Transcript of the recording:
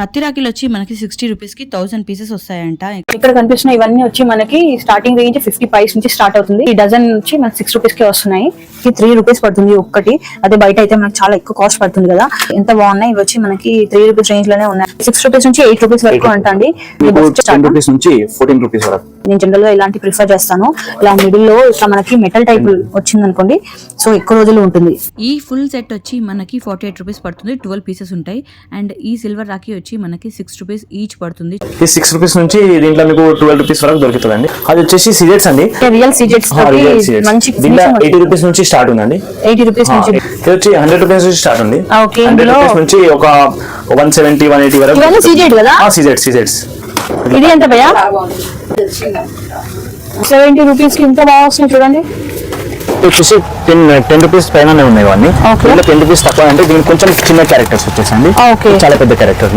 పత్తి రాఖీలు వచ్చి మనకి 60 రూపీస్ కి 1000 పీసెస్ వస్తాయంట. ఇక్కడ కనిపిస్తున్న ఇవన్నీ వచ్చి మనకి స్టార్టింగ్ రేంజ్ 50 పైస్ నుంచి స్టార్ట్ అవుతుంది. ఈ డజన్ వచ్చి మనకి 6 రూపీస్ కి వస్తున్నాయి. ఇది 3 రూపీస్ పడుతుంది ఒక్కటి. అదే బయట అయితే మనకి చాలా ఎక్కువ కాస్ట్ పడుతుంది కదా. ఎంత బాగున్నాయి ఇవి వచ్చి మనకి 3 రూపీస్ రేంజ్ లోనే ఉన్నాయి. 6 రూపీస్ నుంచి 8 రూపీస్ వరకు అంటండి. 10 రూపీస్ నుంచి 14 రూపీస్ వరకు. నేను జనరల్ గా ఇలాంటి ప్రిఫర్ చేస్తాను. ఇలా మిడిల్ లో ఇట్లా మనకి మెటల్ టైప్ వచ్చింది అనుకోండి, సో ఎక్కువ రోజులు ఉంటుంది. ఈ ఫుల్ సెట్ వచ్చి మనకి 48 రూపీస్ పడుతుంది. 12 పీసెస్ ఉంటాయి. అండ్ ఈ సిల్వర్ రాఖీ వచ్చి మనకి 6 రూపీస్ ఈచ్ పడుతుంది. ఈ 6 రూపీస్ నుంచి దీంట్లో మీకు 12 రూపీస్ వరకు దొరుకుతుందండి. అది వచ్చేసి సీజెట్స్ అండి, రియల్ సీజెట్స్ మంచి 80 రూపీస్ నుంచి స్టార్ట్ ఉందండి. 80 రూపీస్ నుంచి ఇది వచ్చి 100 రూపీస్ నుంచి స్టార్ట్ ఉంది. 100 రూపీస్ నుంచి ఒక 170 180 వరకు. ఇవన్నీ సీజెట్ కదా? సీజెట్స్. ఇది ఎంత భయ్యా? 70 రూపీస్ కి ఇంత బాగా వస్తుంది చూడండి. వచ్చేసి 10 రూపీస్ పైన ఉన్నాయి ఇవన్నీ. 10 రూపీస్ తక్కువ అంటే దీనికి కొంచెం చిన్న క్యారెక్టర్స్ వచ్చేసండి, చాలా పెద్ద క్యారెక్టర్.